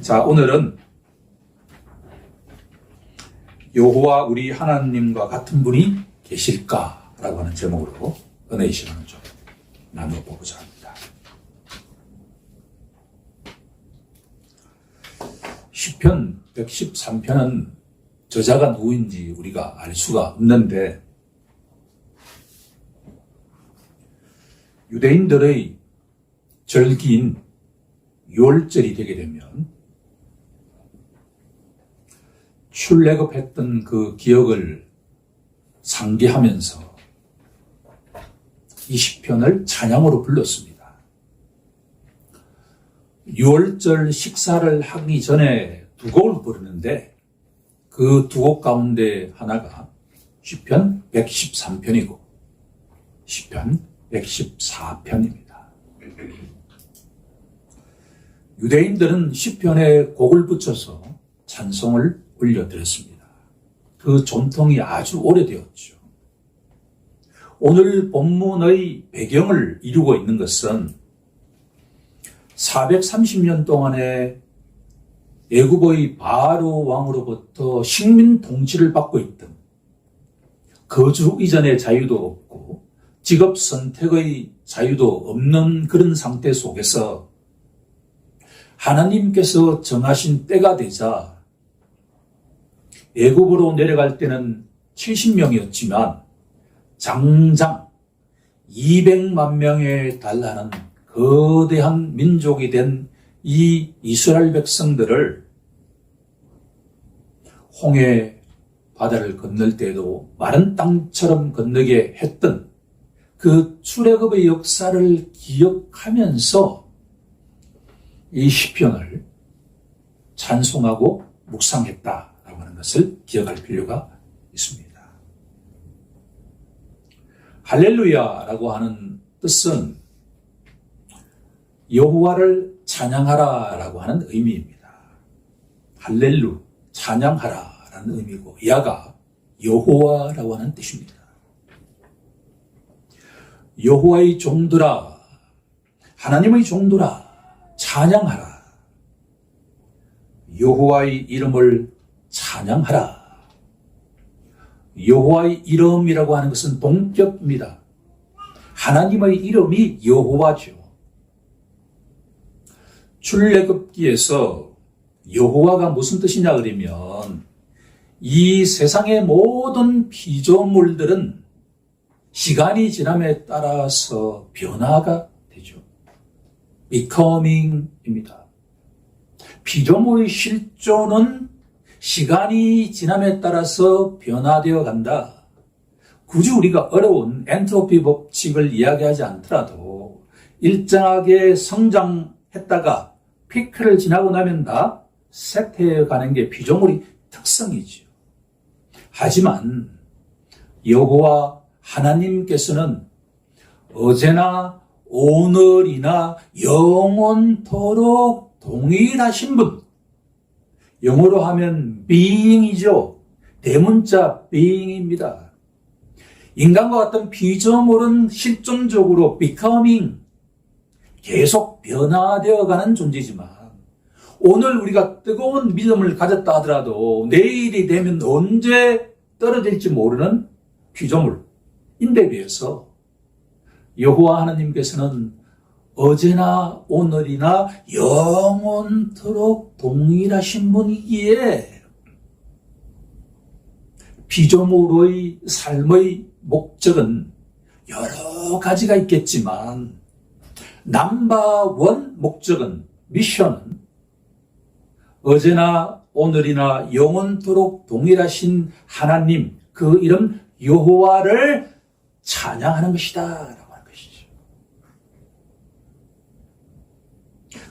자, 오늘은 여호와 우리 하나님과 같은 분이 계실까라고 하는 제목으로 은혜의 시간을 좀 나눠보고자 합니다. 시편 113편은 저자가 누구인지 우리가 알 수가 없는데, 유대인들의 절기인 유월절이 되게 되면 출애굽했던 그 기억을 상기하면서 이 시편을 찬양으로 불렀습니다. 유월절 식사를 하기 전에 두 곡을 부르는데, 그 두 곡 가운데 하나가 시편 113편이고 시편 114편입니다. 유대인들은 시편에 곡을 붙여서 찬송을 올려드렸습니다. 그 전통이 아주 오래되었죠. 오늘 본문의 배경을 이루고 있는 것은 430년 동안에 애굽의 바로 왕으로부터 식민 통치를 받고 있던, 거주 이전의 자유도 없고 직업 선택의 자유도 없는 그런 상태 속에서 하나님께서 정하신 때가 되자 애굽으로 내려갈 때는 70명이었지만 장장 200만 명에 달하는 거대한 민족이 된 이 이스라엘 백성들을 홍해 바다를 건널 때도 마른 땅처럼 건너게 했던 그 출애굽의 역사를 기억하면서 이 시편을 찬송하고 묵상했다라고 하는 것을 기억할 필요가 있습니다. 할렐루야라고 하는 뜻은 여호와를 찬양하라라고 하는 의미입니다. 할렐루, 찬양하라라는 의미고, 야가 여호와라고 하는 뜻입니다. 여호와의 종들아, 하나님의 종들아, 찬양하라. 여호와의 이름을 찬양하라. 여호와의 이름이라고 하는 것은 동격입니다. 하나님의 이름이 여호와죠. 출애굽기에서 여호와가 무슨 뜻이냐 그러면, 이 세상의 모든 피조물들은 시간이 지남에 따라서 변화가 되죠. becoming입니다. 피조물의 실존은 시간이 지남에 따라서 변화되어 간다. 굳이 우리가 어려운 엔트로피 법칙을 이야기하지 않더라도 일정하게 성장했다가 피크를 지나고 나면 다 쇠퇴해 가는 게 피조물의 특성이죠. 하지만 여호와 하나님께서는 어제나 오늘이나 영원토록 동일하신 분, 영어로 하면 being이죠. 대문자 being입니다. 인간과 같은 피조물은 실존적으로 becoming, 계속 변화되어가는 존재지만, 오늘 우리가 뜨거운 믿음을 가졌다 하더라도 내일이 되면 언제 떨어질지 모르는 피조물인데 비해서 여호와 하나님께서는 어제나 오늘이나 영원토록 동일하신 분이기에 피조물의 삶의 목적은 여러 가지가 있겠지만 넘버원 목적은, 미션은 어제나 오늘이나 영원토록 동일하신 하나님, 그 이름 여호와를 찬양하는 것이다 라고 하는 것이죠.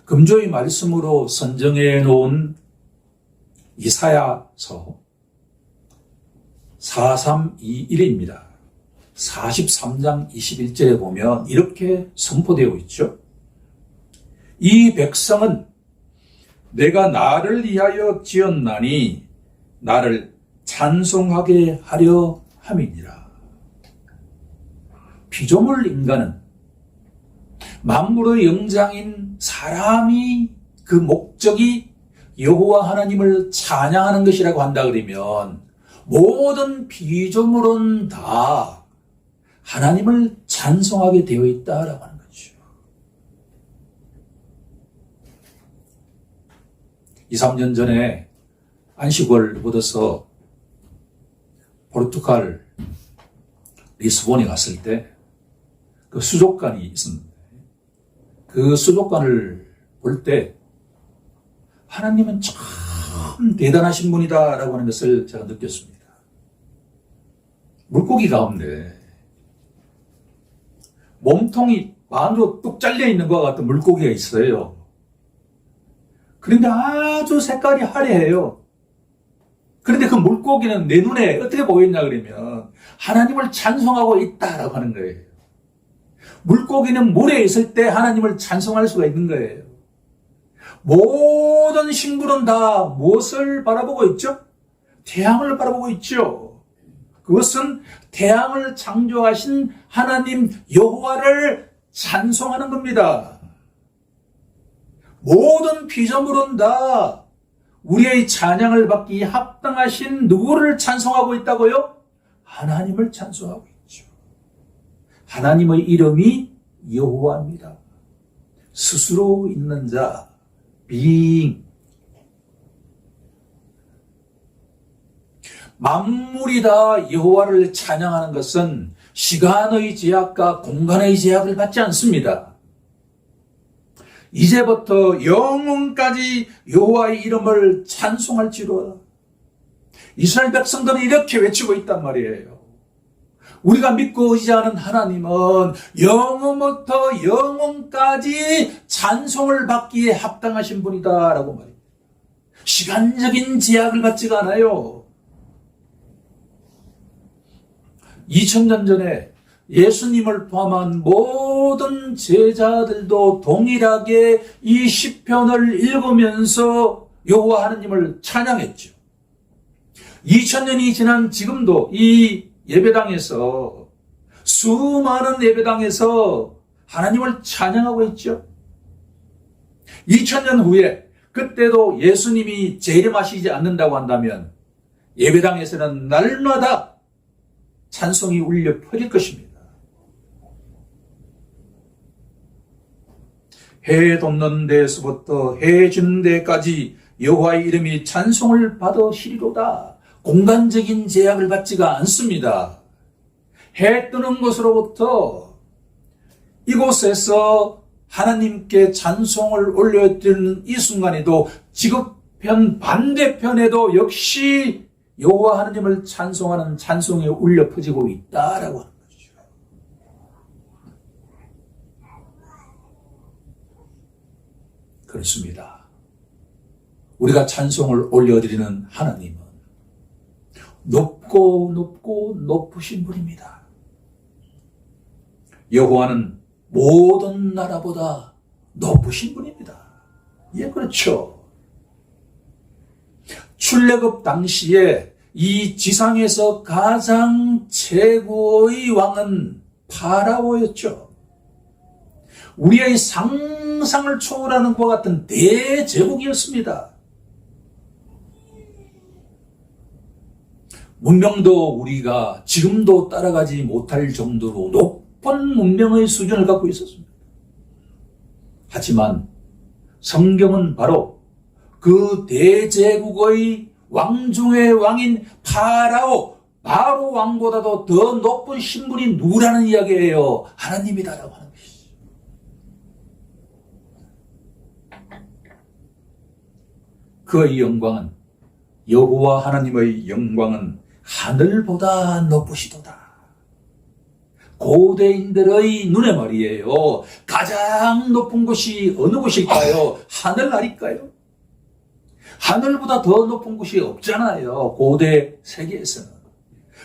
금조의 말씀으로 선정해 놓은 이사야서 4321입니다. 43장 21절에 보면 이렇게 선포되어 있죠. 이 백성은 내가 나를 위하여 지었나니 나를 찬송하게 하려 함이니라. 피조물 인간은 만물의 영장인 사람이 그 목적이 여호와 하나님을 찬양하는 것이라고 한다 그러면 모든 피조물은 다 하나님을 찬송하게 되어 있다라고 하는 거죠. 2, 3년 전에 안식을 얻어서 포르투갈 리스본에 갔을 때 그 수족관이 있었는데 그 수족관을 볼 때 하나님은 참 대단하신 분이다라고 하는 것을 제가 느꼈습니다. 물고기 가운데 몸통이 반으로 뚝 잘려 있는 것과 같은 물고기가 있어요. 그런데 아주 색깔이 화려해요. 그런데 그 물고기는 내 눈에 어떻게 보였냐 그러면 하나님을 찬송하고 있다라고 하는 거예요. 물고기는 물에 있을 때 하나님을 찬송할 수가 있는 거예요. 모든 식물은 다 무엇을 바라보고 있죠? 태양을 바라보고 있죠. 그것은 태양을 창조하신 하나님 여호와를 찬송하는 겁니다. 모든 피조물은 다 우리의 찬양을 받기 합당하신 누구를 찬송하고 있다고요? 하나님을 찬송하고 있죠. 하나님의 이름이 여호와입니다. 스스로 있는 자, being. 만물이 다 여호와를 찬양하는 것은 시간의 제약과 공간의 제약을 받지 않습니다. 이제부터 영원까지 여호와의 이름을 찬송할지로다. 이스라엘 백성들은 이렇게 외치고 있단 말이에요. 우리가 믿고 의지하는 하나님은 영원부터 영원까지 찬송을 받기에 합당하신 분이다라고 말입니다. 시간적인 제약을 받지가 않아요. 2000년 전에 예수님을 포함한 모든 제자들도 동일하게 이 시편을 읽으면서 여호와 하나님을 찬양했죠. 2000년이 지난 지금도 이 예배당에서 수많은 예배당에서 하나님을 찬양하고 있죠. 2000년 후에 그때도 예수님이 재림하시지 않는다고 한다면 예배당에서는 날마다 찬송이 울려 퍼질 것입니다. 해 돋는 데에서부터 해 지는 데까지 여호와의 이름이 찬송을 받으시리로다. 공간적인 제약을 받지가 않습니다. 해 뜨는 곳으로부터 이곳에서 하나님께 찬송을 올려드리는 이 순간에도 지구편 반대편에도 역시 여호와 하나님을 찬송하는 찬송이 울려 퍼지고 있다라고 하는 거죠. 그렇습니다. 우리가 찬송을 올려드리는 하나님은 높고 높고 높으신 분입니다. 여호와는 모든 나라보다 높으신 분입니다. 예, 그렇죠. 출애굽 당시에 이 지상에서 가장 최고의 왕은 파라오였죠. 우리의 상상을 초월하는 것과 같은 대제국이었습니다. 문명도 우리가 지금도 따라가지 못할 정도로 높은 문명의 수준을 갖고 있었습니다. 하지만 성경은 바로 그 대제국의 왕 중의 왕인 바로 왕보다도 더 높은 신분이 누구라는 이야기예요. 하나님이다라고 하는 것이죠. 그의 영광은, 여호와 하나님의 영광은 하늘보다 높으시도다. 고대인들의 눈에 말이에요. 가장 높은 곳이 어느 곳일까요? 하늘 아닐까요? 하늘보다 더 높은 곳이 없잖아요. 고대 세계에서는.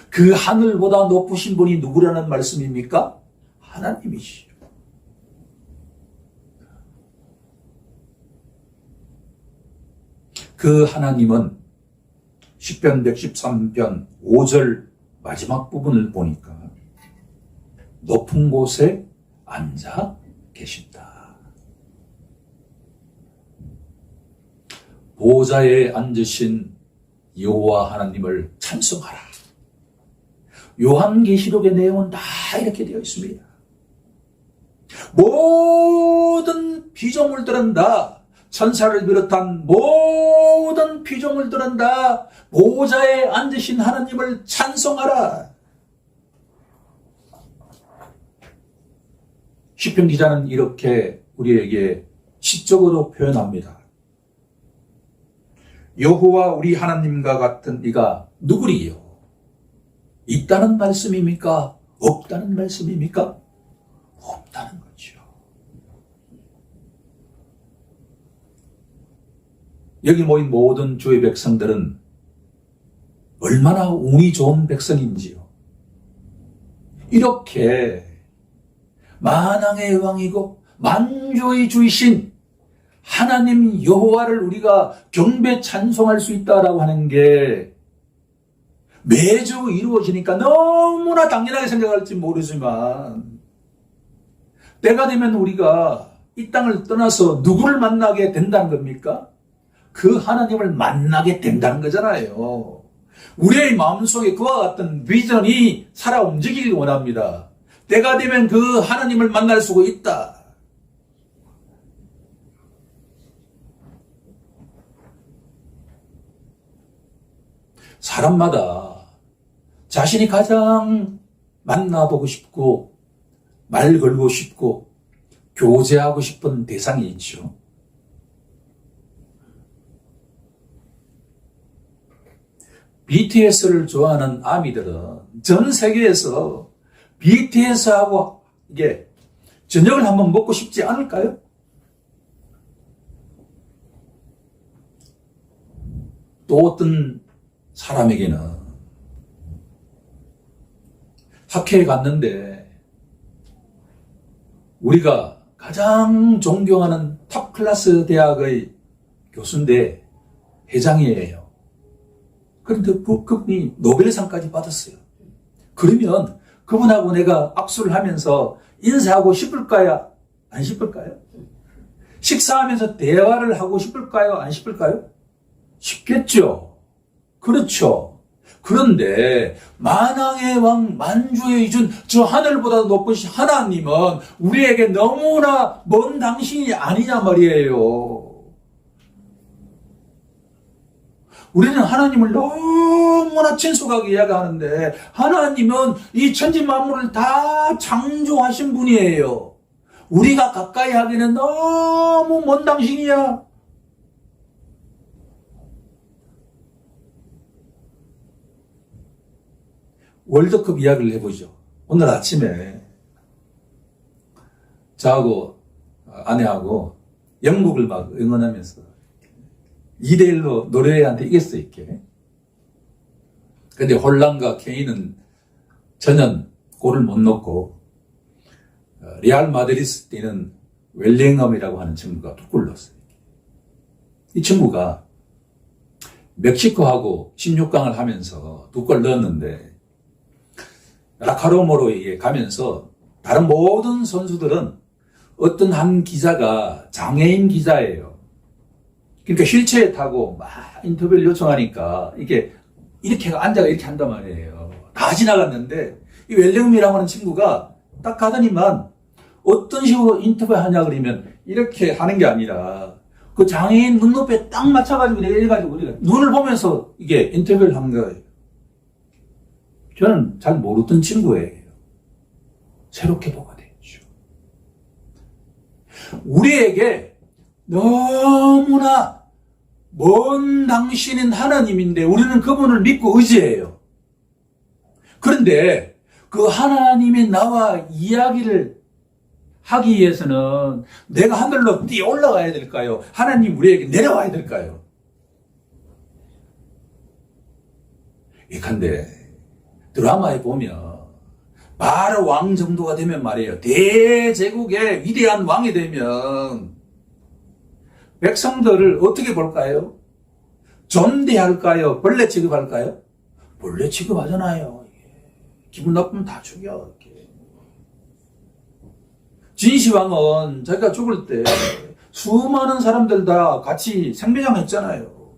그 하늘보다 높으신 분이 누구라는 말씀입니까? 하나님이시죠. 그 하나님은 시편 113편 5절 마지막 부분을 보니까 높은 곳에 앉아 계신다. 보좌에 앉으신 여호와 하나님을 찬송하라. 요한계시록의 내용은 다 이렇게 되어 있습니다. 모든 피조물들은 다, 천사를 비롯한 모든 피조물들은 다 보좌에 앉으신 하나님을 찬송하라. 시편 기자는 이렇게 우리에게 시적으로 표현합니다. 여호와 우리 하나님과 같은 이가 누구리요? 있다는 말씀입니까? 없다는 말씀입니까? 없다는 거죠. 여기 모인 모든 주의 백성들은 얼마나 운이 좋은 백성인지요. 이렇게 만왕의 왕이고 만주의 주이신 하나님 여호와를 우리가 경배 찬송할 수 있다라고 하는 게 매주 이루어지니까 너무나 당연하게 생각할지 모르지만 때가 되면 우리가 이 땅을 떠나서 누구를 만나게 된다는 겁니까? 그 하나님을 만나게 된다는 거잖아요. 우리의 마음속에 그와 같은 비전이 살아 움직이길 원합니다. 때가 되면 그 하나님을 만날 수가 있다. 사람마다 자신이 가장 만나보고 싶고 말 걸고 싶고 교제하고 싶은 대상이 있죠. BTS를 좋아하는 아미들은 전 세계에서 BTS하고 이게 저녁을 한번 먹고 싶지 않을까요? 또 어떤 사람에게는 학회에 갔는데 우리가 가장 존경하는 탑 클래스 대학의 교수인데 회장이에요. 그런데 그분이 노벨상까지 받았어요. 그러면 그분하고 내가 악수를 하면서 인사하고 싶을까요? 안 싶을까요? 식사하면서 대화를 하고 싶을까요? 안 싶을까요? 싶겠죠. 그렇죠. 그런데 만왕의 왕 만주의 이준 저 하늘보다 높으신 하나님은 우리에게 너무나 먼 당신이 아니냐 말이에요. 우리는 하나님을 너무나 친숙하게 이야기하는데 하나님은 이 천지 만물을 다 창조하신 분이에요. 우리가 가까이 하기는 너무 먼 당신이야. 월드컵 이야기를 해보죠. 오늘 아침에 저하고 아내하고 영국을 막 응원하면서 2대1로 노르웨이한테 이겼어요, 이렇게. 근데 홀란과 케인은 전혀 골을 못 넣고, 레알 마드리드 뛰는 웰링엄이라고 하는 친구가 2골 넣었어요. 이 친구가 멕시코하고 16강을 하면서 2골 넣었는데, 라카로모로에 가면서 다른 모든 선수들은 어떤 한 기자가 장애인 기자예요. 그러니까 휠체어에 타고 막 인터뷰를 요청하니까 이게 이렇게 앉아가 이렇게 한단 말이에요. 다 지나갔는데 이 웰링엄이라고 하는 친구가 딱 가더니만 어떤 식으로 인터뷰하냐 그러면 이렇게 하는 게 아니라 그 장애인 눈높이에 딱 맞춰가지고 이래가지고 우리가 눈을 보면서 이게 인터뷰를 한 거예요. 저는 잘 모르던 친구예요. 새롭게 보게 됐죠. 우리에게 너무나 먼 당신인 하나님인데 우리는 그분을 믿고 의지해요. 그런데 그 하나님이 나와 이야기를 하기 위해서는 내가 하늘로 뛰어 올라가야 될까요? 하나님 우리에게 내려와야 될까요? 예컨대 드라마에 보면 바로 왕 정도가 되면 말이에요. 대제국의 위대한 왕이 되면 백성들을 어떻게 볼까요? 존대할까요? 벌레 취급할까요? 벌레 취급하잖아요. 기분 나쁘면 다 죽여. 이렇게. 진시황은 자기가 죽을 때 수많은 사람들 다 같이 생매장 했잖아요.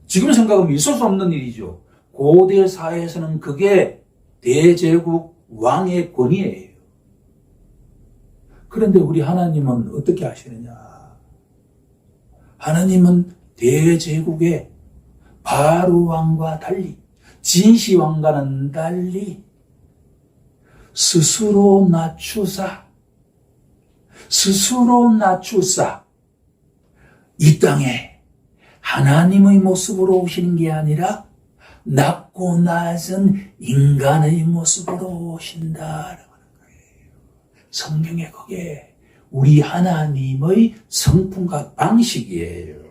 지금 생각하면 있을 수 없는 일이죠. 고대 사회에서는 그게 대제국 왕의 권위예요. 그런데 우리 하나님은 어떻게 하시느냐? 하나님은 대제국의 바로 왕과 달리, 진시 왕과는 달리 스스로 낮추사 이 땅에 하나님의 모습으로 오시는 게 아니라 낮고 낮은 인간의 모습으로 오신다라고 하는 거예요. 성경에 그게 우리 하나님의 성품과 방식이에요.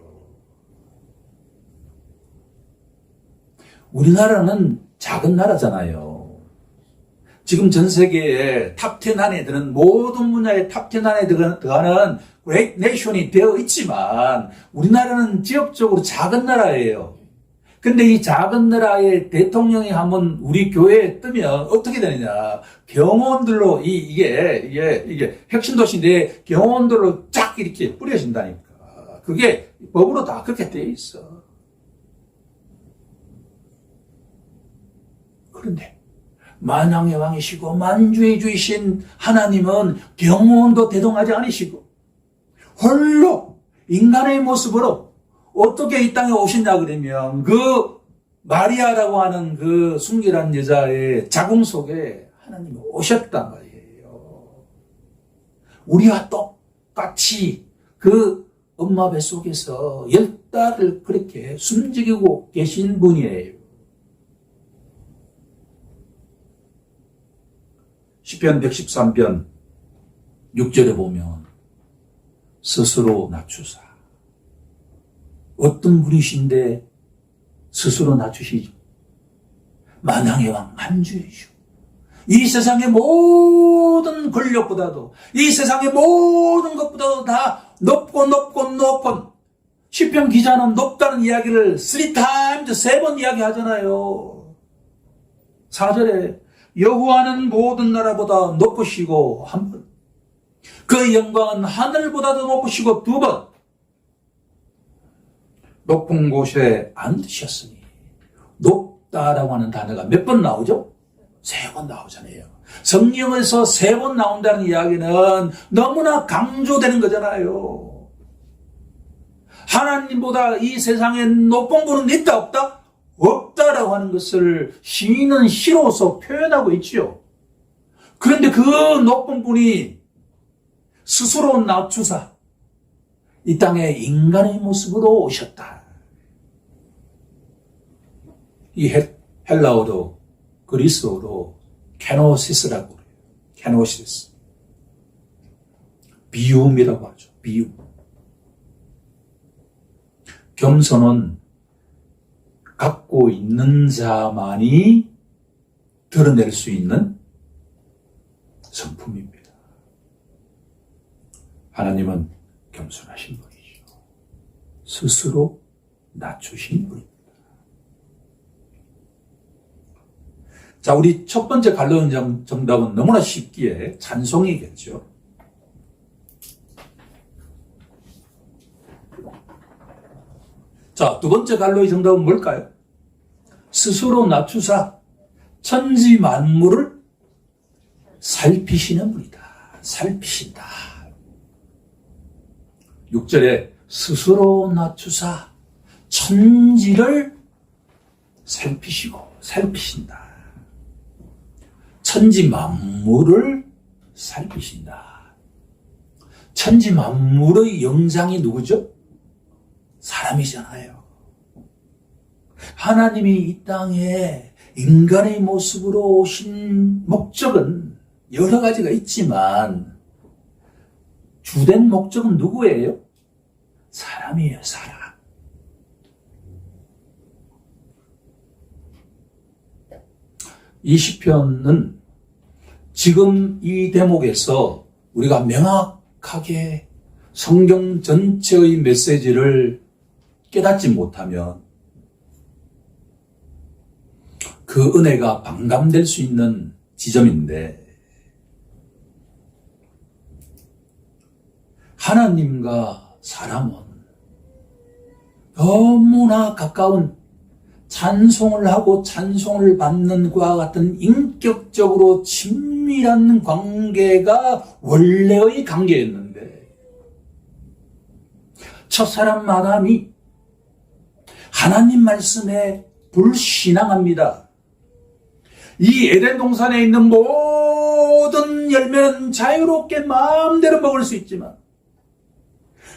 우리나라는 작은 나라잖아요. 지금 전 세계의 탑10 안에 드는 모든 분야의 탑10 안에 들어가는 great nation이 되어 있지만 우리나라는 지역적으로 작은 나라예요. 근데 이 작은 나라의 대통령이 한번 우리 교회에 뜨면 어떻게 되느냐. 경호원들로 이게 혁신도시인데 경호원들로 쫙 이렇게 뿌려진다니까. 그게 법으로 다 그렇게 되어 있어. 그런데 만왕의 왕이시고 만주의 주이신 하나님은 경호원도 대동하지 않으시고 홀로 인간의 모습으로 어떻게 이 땅에 오셨냐 그러면 그 마리아라고 하는 그 순결한 여자의 자궁 속에 하나님이 오셨단 말이에요. 우리와 똑같이 그 엄마 뱃속에서 10달을 그렇게 숨지기고 계신 분이에요. 시편 113편 6절에 보면 스스로 낮추사. 어떤 분이신데 스스로 낮추시죠. 만왕의 왕 만주이시오. 이 세상의 모든 권력보다도 이 세상의 모든 것보다도 다 높고 높은 시편 기자는 높다는 이야기를 3times 3번 이야기하잖아요. 4절에 여호와는 모든 나라보다 높으시고 한 번, 그 영광은 하늘보다도 높으시고 두 번, 높은 곳에 앉으셨으니. 높다라고 하는 단어가 몇 번 나오죠? 3번 나오잖아요. 성경에서 3번 나온다는 이야기는 너무나 강조되는 거잖아요. 하나님보다 이 세상에 높은 분은 있다 없다? 없다라고 하는 것을 시인은 시로서 표현하고 있지요. 그런데 그 높은 분이 스스로 낮추사 이 땅에 인간의 모습으로 오셨다. 이 헬라어로 그리스어로 케노시스라고 그래요. 케노시스. 비움이라고 하죠. 비움. 겸손은 갖고 있는 자만이 드러낼 수 있는 성품입니다. 하나님은 겸손하신 분이죠. 스스로 낮추신 분입니다. 자, 우리 첫 번째 갈로운 정답은 너무나 쉽기에 찬송이겠죠. 자, 두 번째 갈로의 정답은 뭘까요? 스스로 낮추사 천지 만물을 살피시는 분이다. 살피신다. 6절에 스스로 낮추사 천지를 살피시고 살피신다. 천지 만물을 살피신다. 천지 만물의 영장이 누구죠? 사람이잖아요. 하나님이 이 땅에 인간의 모습으로 오신 목적은 여러 가지가 있지만 주된 목적은 누구예요? 사람이에요, 사람. 이 시편은 지금 이 대목에서 우리가 명확하게 성경 전체의 메시지를 깨닫지 못하면 그 은혜가 반감될 수 있는 지점인데 하나님과 사람은 너무나 가까운 찬송을 하고 찬송을 받는 것과 같은 인격적으로 친밀한 관계가 원래의 관계였는데 첫사람 아담이 하나님 말씀에 불신앙합니다. 이 에덴 동산에 있는 모든 열매는 자유롭게 마음대로 먹을 수 있지만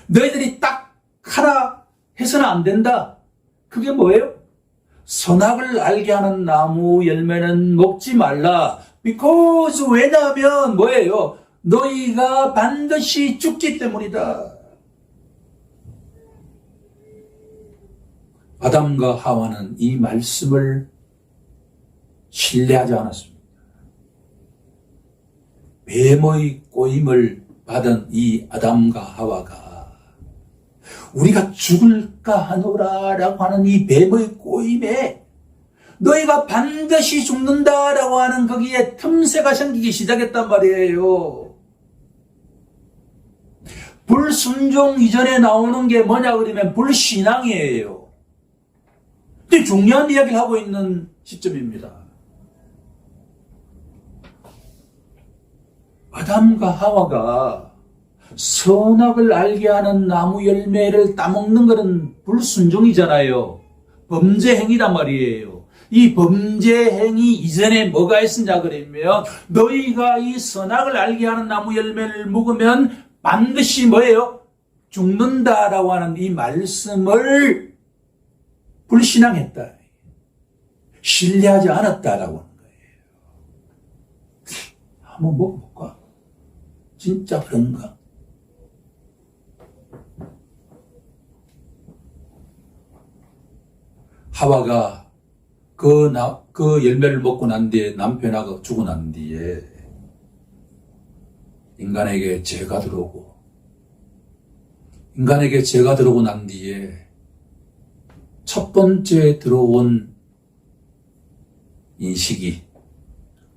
너희들이 딱 하나 해서는 안 된다. 그게 뭐예요? 선악을 알게 하는 나무 열매는 먹지 말라. because 왜냐하면 뭐예요? 너희가 반드시 죽기 때문이다. 아담과 하와는 이 말씀을 신뢰하지 않았습니다. 뱀의 꼬임을 받은 이 아담과 하와가 우리가 죽을까 하노라라고 하는 이 뱀의 꼬임에 너희가 반드시 죽는다라고 하는 거기에 틈새가 생기기 시작했단 말이에요. 불순종 이전에 나오는 게 뭐냐 그러면 불신앙이에요. 되게 중요한 이야기를 하고 있는 시점입니다. 아담과 하와가 선악을 알게 하는 나무 열매를 따먹는 것은 불순종이잖아요. 범죄 행위란 말이에요. 이 범죄 행위 이전에 뭐가 있었냐 그러면 너희가 이 선악을 알게 하는 나무 열매를 먹으면 반드시 뭐예요? 죽는다라고 하는 이 말씀을 불신앙했다. 신뢰하지 않았다라고 하는 거예요. 한번 먹어볼까? 진짜 그런가? 하와가 그 열매를 먹고 난 뒤에 남편하고 죽고 난 뒤에 인간에게 죄가 들어오고 난 뒤에 첫 번째 들어온 인식이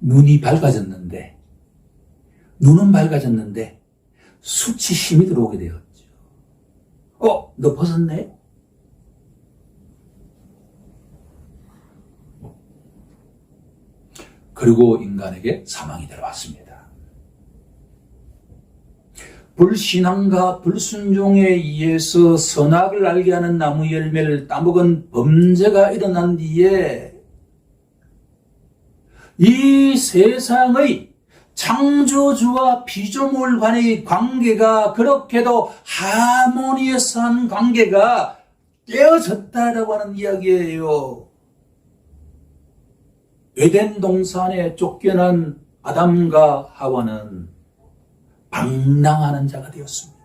눈은 밝아졌는데 수치심이 들어오게 되었죠. 너 벗었네? 그리고 인간에게 사망이 들어왔습니다. 불신앙과 불순종에 의해서 선악을 알게 하는 나무 열매를 따먹은 범죄가 일어난 뒤에 이 세상의 창조주와 피조물 간의 관계가 그렇게도 하모니어스한 관계가 깨어졌다라고 하는 이야기예요. 에덴 동산에 쫓겨난 아담과 하와는 방랑하는 자가 되었습니다.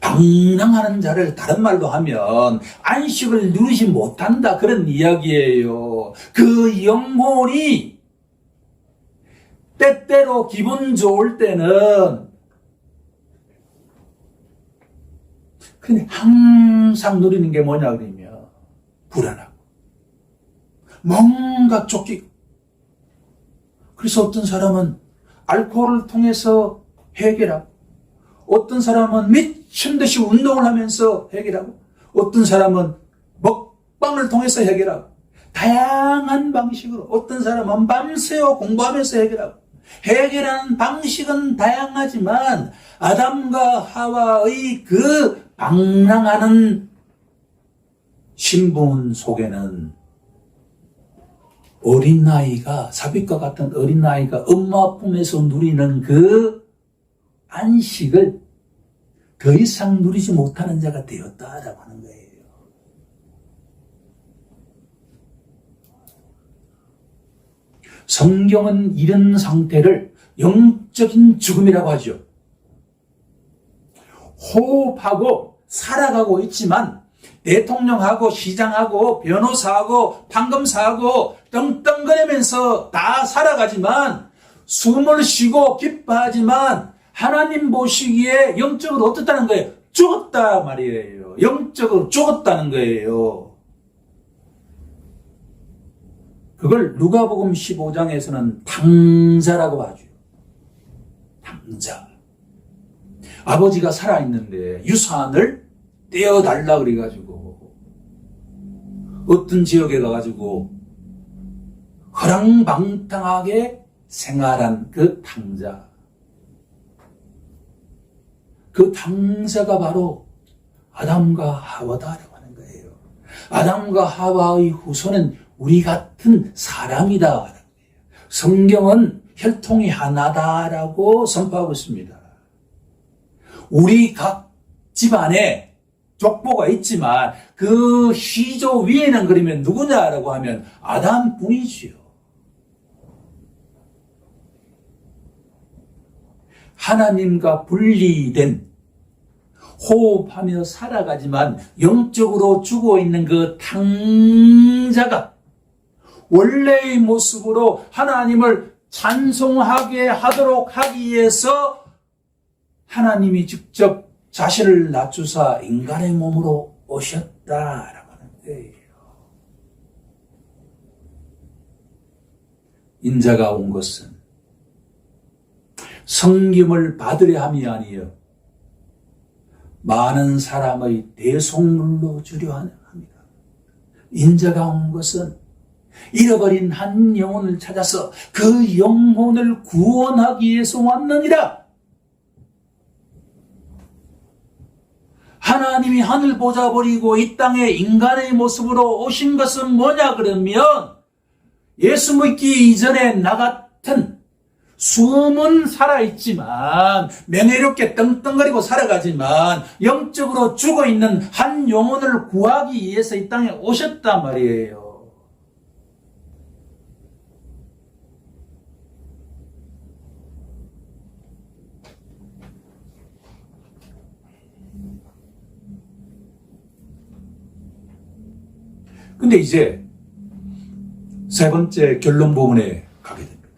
방랑하는 자를 다른 말로 하면 안식을 누리지 못한다 그런 이야기예요. 그 영혼이 때때로 기분 좋을 때는 근데 항상 누리는 게 뭐냐 그러면 불안하고 뭔가 쫓기고 그래서 어떤 사람은 알코올을 통해서 해결하고 어떤 사람은 미친 듯이 운동을 하면서 해결하고 어떤 사람은 먹방을 통해서 해결하고 다양한 방식으로 어떤 사람은 밤새워 공부하면서 해결하는 방식은 다양하지만 아담과 하와의 그 방랑하는 신분 속에는 어린아이가 삽입과 같은 어린아이가 엄마 품에서 누리는 그 안식을 더 이상 누리지 못하는 자가 되었다라고 하는 거예요. 성경은 이런 상태를 영적인 죽음이라고 하죠. 호흡하고 살아가고 있지만 대통령하고 시장하고 변호사하고 판검사하고 떵떵거리면서 다 살아가지만 숨을 쉬고 기뻐하지만 하나님 보시기에 영적으로 어떻다는 거예요? 죽었다 말이에요. 영적으로 죽었다는 거예요. 그걸 누가복음 15장에서는 당자라고 하죠. 당자. 아버지가 살아있는데 유산을 떼어달라 그래가지고 어떤 지역에 가가지고 허랑방탕하게 생활한 그 탕자. 그 탕자가 바로 아담과 하와다라고 하는 거예요. 아담과 하와의 후손은 우리 같은 사람이다. 성경은 혈통이 하나다라고 선포하고 있습니다. 우리 각 집안에 족보가 있지만 그 시조 위에는 그러면 누구냐라고 하면 아담뿐이지요. 하나님과 분리된 호흡하며 살아가지만 영적으로 죽어 있는 그 탕자가 원래의 모습으로 하나님을 찬송하게 하도록 하기 위해서 하나님이 직접 자신을 낮추사 인간의 몸으로 오셨다라고 하는 거예요. 인자가 온 것은 섬김을 받으려 함이 아니요 많은 사람의 대속물로 주려 합니다. 인자가 온 것은 잃어버린 한 영혼을 찾아서 그 영혼을 구원하기 위해서 왔느니라. 하나님이 하늘 보좌 버리고 이 땅에 인간의 모습으로 오신 것은 뭐냐 그러면 예수 믿기 이전에 나 같은 숨은 살아있지만 명예롭게 떵떵거리고 살아가지만 영적으로 죽어있는 한 영혼을 구하기 위해서 이 땅에 오셨단 말이에요. 근데 이제 세 번째 결론 부분에 가게 됩니다.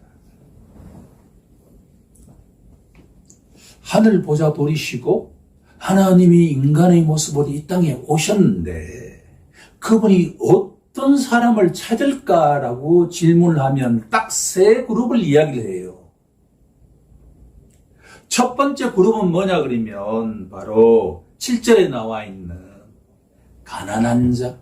하늘 보좌 버리시고 하나님이 인간의 모습으로 이 땅에 오셨는데 그분이 어떤 사람을 찾을까라고 질문을 하면 딱 세 그룹을 이야기를 해요. 첫 번째 그룹은 뭐냐 그러면 바로 7절에 나와 있는 가난한 자,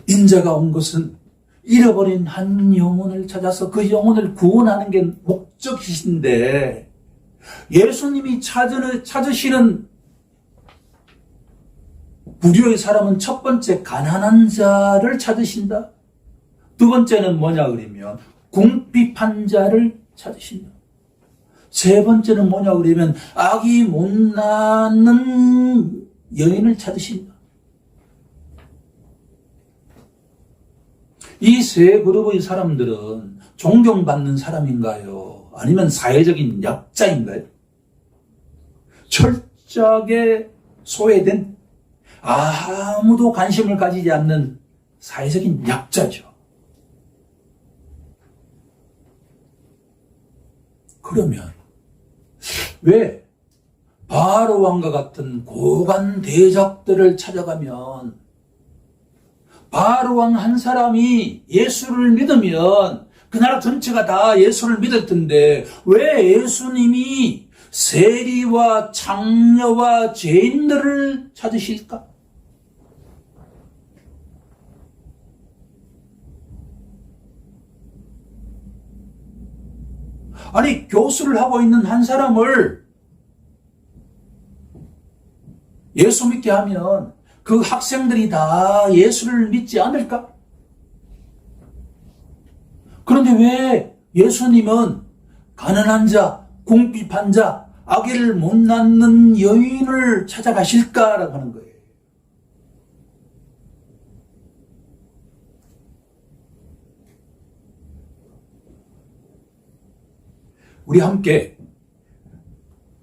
인자가 온 것은 잃어버린 한 영혼을 찾아서 그 영혼을 구원하는 게 목적이신데 예수님이 찾으시는 부류의 사람은 첫 번째 가난한 자를 찾으신다. 두 번째는 뭐냐 그러면 궁핍한 자를 찾으신다. 세 번째는 뭐냐 그러면 아기 못 낳는 여인을 찾으신다. 이 세 그룹의 사람들은 존경받는 사람인가요? 아니면 사회적인 약자인가요? 철저하게 소외된 아무도 관심을 가지지 않는 사회적인 약자죠. 그러면 왜 바로 왕과 같은 고관 대적들을 찾아가면 바로 왕 한 사람이 예수를 믿으면 그 나라 전체가 다 예수를 믿을 텐데 왜 예수님이 세리와 창녀와 죄인들을 찾으실까? 아니 교수를 하고 있는 한 사람을 예수 믿게 하면 그 학생들이 다 예수를 믿지 않을까? 그런데 왜 예수님은 가난한 자, 궁핍한 자, 아기를 못 낳는 여인을 찾아가실까라고 하는 거예요. 우리 함께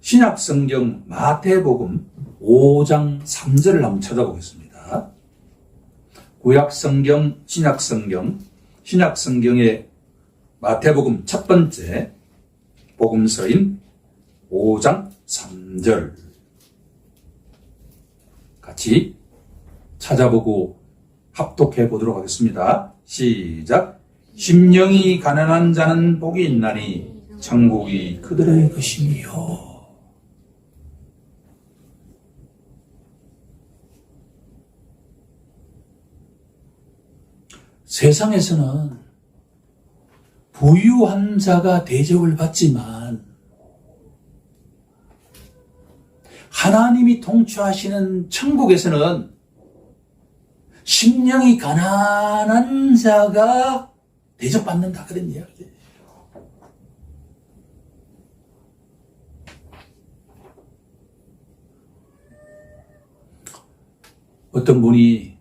신약성경 마태복음 5장 3절을 한번 찾아보겠습니다. 구약성경, 신약성경의 마태복음 첫 번째 복음서인 5장 3절 같이 찾아보고 합독해 보도록 하겠습니다. 시작. 심령이 가난한 자는 복이 있나니 천국이 그들의 것이니요. 세상에서는 부유한 자가 대접을 받지만 하나님이 통치하시는 천국에서는 심령이 가난한 자가 대접받는다, 그런 이야기예요. 어떤 분이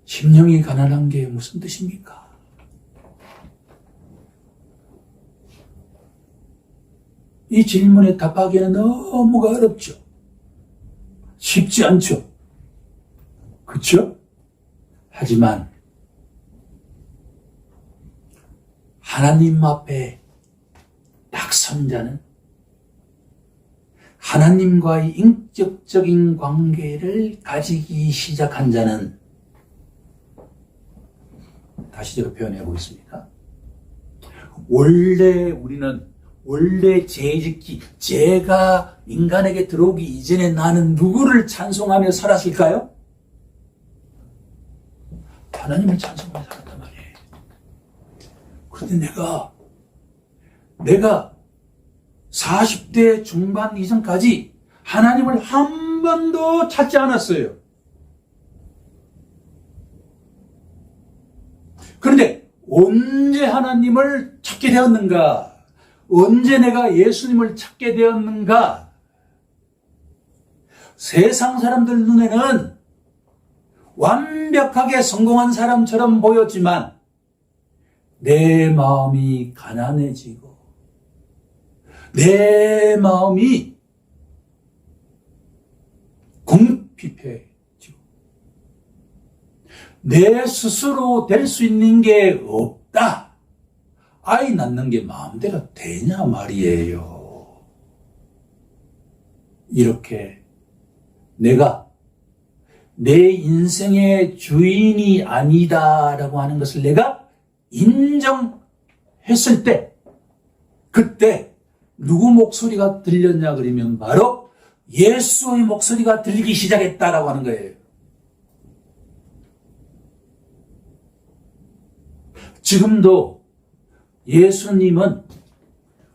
심령이 가난한 게 무슨 뜻입니까? 이 질문에 답하기에는 너무가 어렵죠. 쉽지 않죠. 그렇죠? 하지만 하나님 앞에 딱 선 자는 하나님과의 인격적인 관계를 가지기 시작한 자는, 다시 제가 표현해 보겠습니다. 원래 죄짓기, 죄가 인간에게 들어오기 이전에 나는 누구를 찬송하며 살았을까요? 하나님을 찬송하며 살았단 말이에요. 그런데 내가 40대 중반 이전까지 하나님을 한 번도 찾지 않았어요. 그런데 언제 하나님을 찾게 되었는가? 언제 내가 예수님을 찾게 되었는가? 세상 사람들 눈에는 완벽하게 성공한 사람처럼 보였지만 내 마음이 가난해지고 내 마음이 궁핍해지고 내 스스로 될 수 있는 게 없다. 아이 낳는 게 마음대로 되냐 말이에요. 이렇게 내가 내 인생의 주인이 아니다라고 하는 것을 내가 인정했을 때, 그때 누구 목소리가 들렸냐 그러면 바로 예수의 목소리가 들리기 시작했다라고 하는 거예요. 지금도 예수님은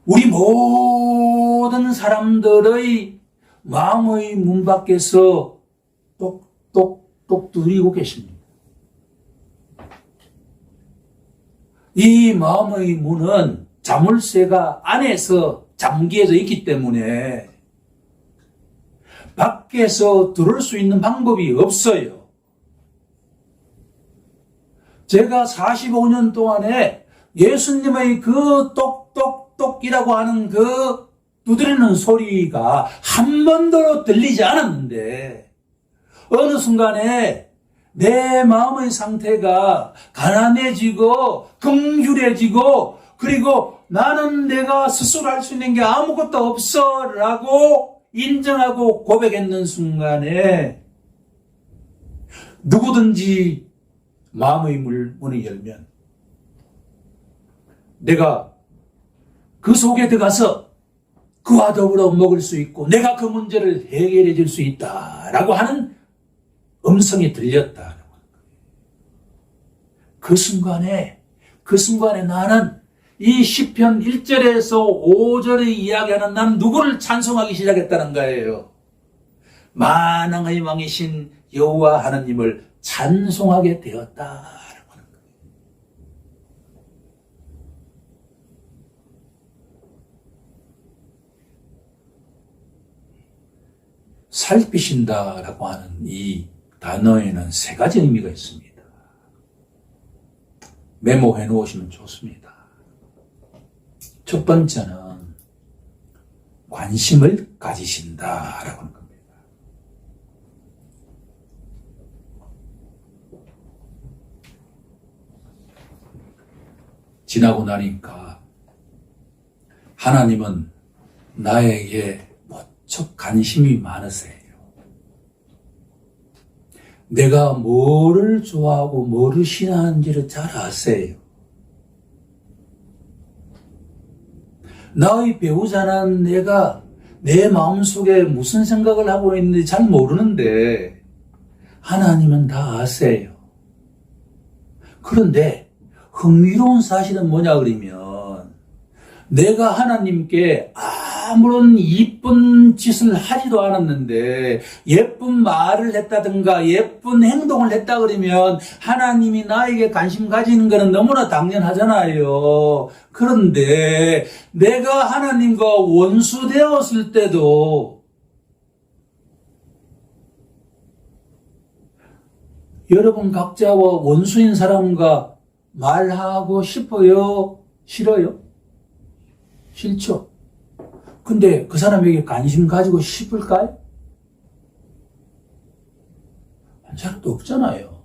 우리 모든 사람들의 마음의 문 밖에서 똑똑똑 두드리고 계십니다. 이 마음의 문은 자물쇠가 안에서 잠겨져 있기 때문에 밖에서 들어올 수 있는 방법이 없어요. 제가 45년 동안에 예수님의 그 똑똑똑이라고 하는 그 두드리는 소리가 한 번도 들리지 않았는데 어느 순간에 내 마음의 상태가 가난해지고 긍휼해지고 그리고 나는 내가 스스로 할 수 있는 게 아무것도 없어 라고 인정하고 고백했는 순간에 누구든지 마음의 문을 열면 내가 그 속에 들어가서 그와 더불어 먹을 수 있고 내가 그 문제를 해결해 줄 수 있다라고 하는 음성이 들렸다. 그 순간에 나는 이 시편 1절에서 5절의 이야기하는 난 누구를 찬송하기 시작했다는 거예요. 만왕의 왕이신 여호와 하나님을 찬송하게 되었다라고 하는 거예요. 살피신다라고 하는 이 단어에는 세 가지 의미가 있습니다. 메모해 놓으시면 좋습니다. 첫 번째는 관심을 가지신다라고 하는 겁니다. 지나고 나니까 하나님은 나에게 무척 관심이 많으세요. 내가 뭐를 좋아하고 뭐를 싫어하는지를 잘 아세요. 나의 배우자는 내가 내 마음속에 무슨 생각을 하고 있는지 잘 모르는데 하나님은 다 아세요. 그런데 흥미로운 사실은 뭐냐 그러면 내가 하나님께 아무런 이쁜 짓을 하지도 않았는데 예쁜 말을 했다든가 예쁜 행동을 했다 그러면 하나님이 나에게 관심 가지는 것은 너무나 당연하잖아요. 그런데 내가 하나님과 원수 되었을 때도 여러분 각자와 원수인 사람과 말하고 싶어요? 싫어요? 싫죠? 근데 그 사람에게 관심 가지고 싶을까요? 한 사람도 없잖아요.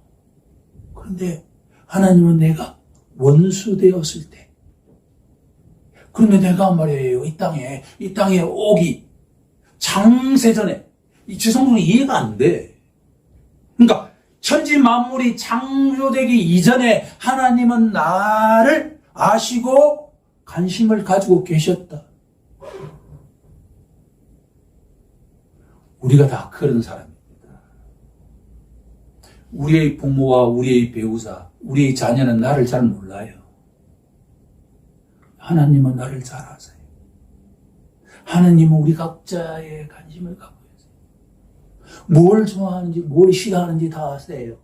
그런데 하나님은 내가 원수 되었을 때, 그런데 내가 말이에요, 이 땅에 오기 창세전에, 이 지성적으로 이해가 안 돼. 그러니까 천지 만물이 창조되기 이전에 하나님은 나를 아시고 관심을 가지고 계셨다. 우리가 다 그런 사람입니다. 우리의 부모와 우리의 배우자, 우리의 자녀는 나를 잘 몰라요. 하나님은 나를 잘 아세요. 하나님은 우리 각자의 관심을 갖고 계세요. 뭘 좋아하는지, 뭘 싫어하는지 다 아세요.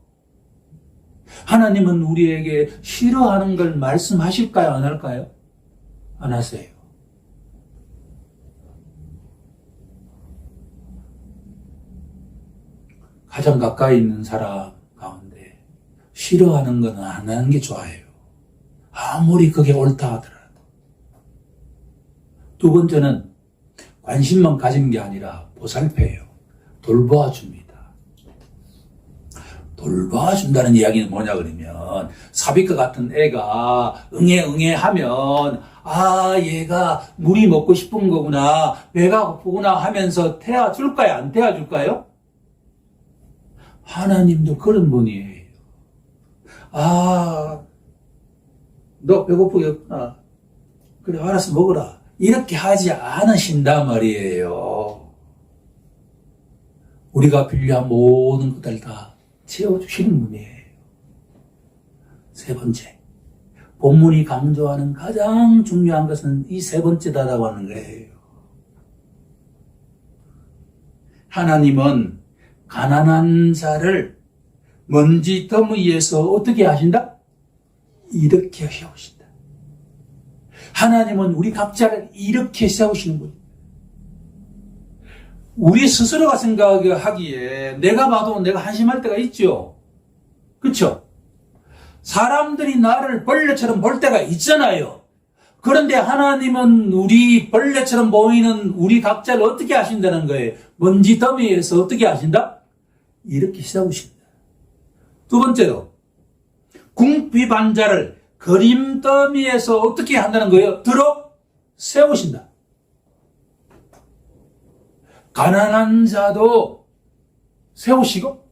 하나님은 우리에게 싫어하는 걸 말씀하실까요? 안 할까요? 안 하세요. 가장 가까이 있는 사람 가운데 싫어하는 건 안 하는 게 좋아요. 아무리 그게 옳다 하더라도. 두 번째는 관심만 가지는 게 아니라 보살펴요. 돌봐줍니다. 돌봐준다는 이야기는 뭐냐 그러면 사비과 같은 애가 응애 하면 얘가 물이 먹고 싶은 거구나, 배가 고프구나 하면서 태워줄까요? 안 태워줄까요? 하나님도 그런 분이에요. 너 배고프겠구나. 그래, 알아서 먹어라. 이렇게 하지 않으신단 말이에요. 우리가 필요한 모든 것들 다 채워주시는 분이에요. 세 번째, 본문이 강조하는 가장 중요한 것은 이 세 번째다라고 하는 거예요. 하나님은 가난한 자를 먼지 더미에서 어떻게 하신다? 이렇게 세우신다. 하나님은 우리 각자를 이렇게 세우시는 분입니다. 우리 스스로가 생각하기에 내가 봐도 내가 한심할 때가 있죠. 그렇죠? 사람들이 나를 벌레처럼 볼 때가 있잖아요. 그런데 하나님은 우리 벌레처럼 보이는 우리 각자를 어떻게 하신다는 거예요? 먼지 더미에서 어떻게 하신다? 이렇게 세우신다. 두 번째로, 궁핍한 자를 그림 더미에서 어떻게 한다는 거예요? 들어 세우신다. 가난한 자도 세우시고,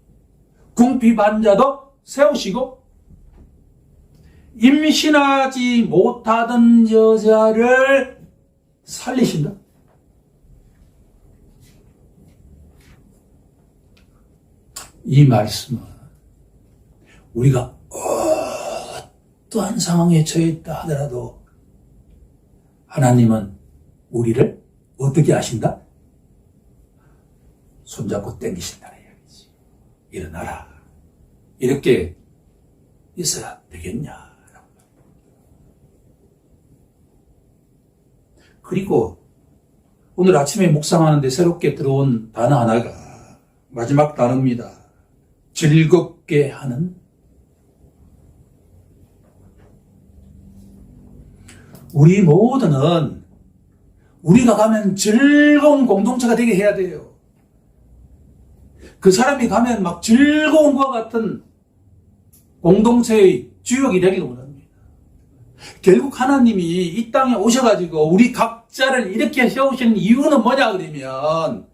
궁핍한 자도 세우시고, 임신하지 못하던 여자를 살리신다. 이 말씀은 우리가 어떠한 상황에 처해 있다 하더라도 하나님은 우리를 어떻게 하신다? 손잡고 땡기신다는 이야기지. 일어나라. 이렇게 있어야 되겠냐. 그리고 오늘 아침에 묵상하는데 새롭게 들어온 단어 하나가 마지막 단어입니다. 즐겁게 하는. 우리 모두는 우리가 가면 즐거운 공동체가 되게 해야 돼요. 그 사람이 가면 막 즐거운 것과 같은 공동체의 주역이 되기를 원합니다. 결국 하나님이 이 땅에 오셔가지고 우리 각자를 이렇게 세우시는 이유는 뭐냐 그러면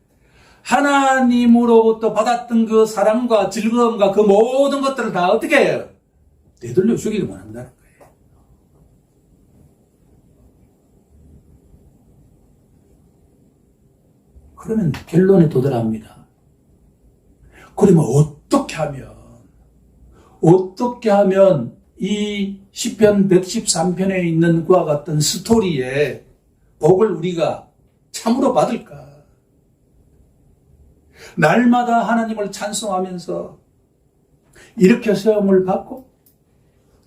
하나님으로부터 받았던 그 사랑과 즐거움과 그 모든 것들을 다 어떻게 해요? 되돌려 주기만 한다는 거예요. 그러면 결론에 도달합니다. 그러면 어떻게 하면 이 시편 113편에 있는 그와 같은 스토리에 복을 우리가 참으로 받을까? 날마다 하나님을 찬송하면서 이렇게 세움을 받고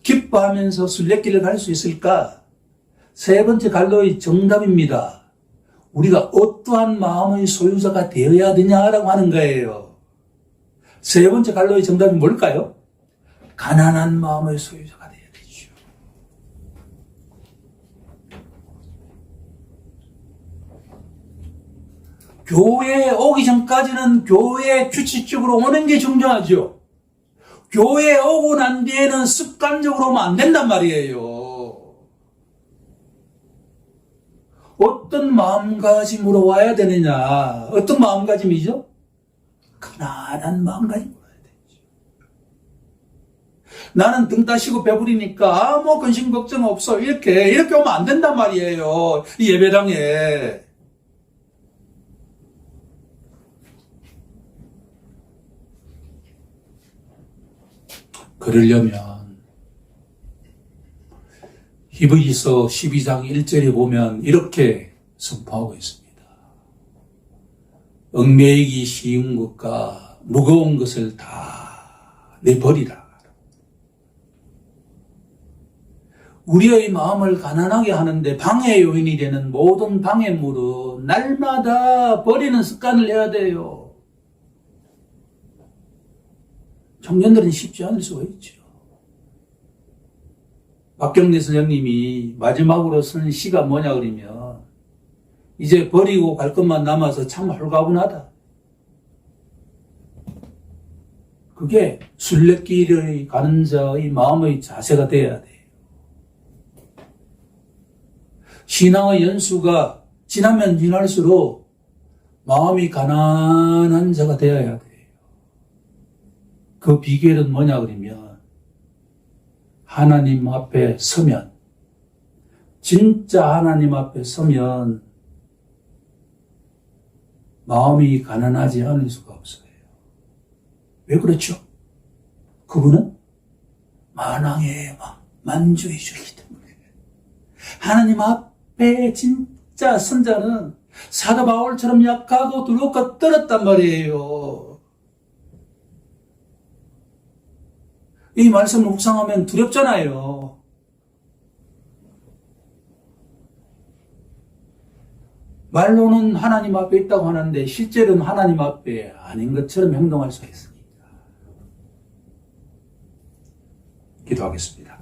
기뻐하면서 순례길을 갈 수 있을까? 세 번째 갈로의 정답입니다. 우리가 어떠한 마음의 소유자가 되어야 되냐라고 하는 거예요. 세 번째 갈로의 정답이 뭘까요? 가난한 마음의 소유자가 되어야 되죠. 교회에 오기 전까지는 교회에 규칙적으로 오는 게 중요하죠. 교회에 오고 난 뒤에는 습관적으로 오면 안 된단 말이에요. 어떤 마음가짐으로 와야 되느냐? 어떤 마음가짐이죠? 가난한 마음가짐으로 와야 되죠. 나는 등 따시고 배부리니까 아무 근심 걱정 없어. 이렇게 오면 안 된단 말이에요. 이 예배당에. 그러려면 히브리서 12장 1절에 보면 이렇게 선포하고 있습니다. 얽매이기 쉬운 것과 무거운 것을 다 내버리라. 우리의 마음을 가난하게 하는데 방해 요인이 되는 모든 방해물은 날마다 버리는 습관을 해야 돼요. 청년들은 쉽지 않을 수가 있죠. 박경래 선생님이 마지막으로 쓴 시가 뭐냐 그러면 이제 버리고 갈 것만 남아서 참 홀가분하다. 그게 순례길을 가는 자의 마음의 자세가 돼야 돼요. 신앙의 연수가 지나면 지날수록 마음이 가난한 자가 되어야 돼요. 그 비결은 뭐냐 그러면 하나님 앞에 서면, 진짜 하나님 앞에 서면 마음이 가난하지 않을 수가 없어요. 왜 그렇죠? 그분은 만왕의 만주의 주이기 때문에. 하나님 앞에 진짜 선자는 사도 바울처럼 약하고 두렵고 떨었단 말이에요. 이 말씀을 묵상하면 두렵잖아요. 말로는 하나님 앞에 있다고 하는데 실제로는 하나님 앞에 아닌 것처럼 행동할 수 있습니다. 기도하겠습니다.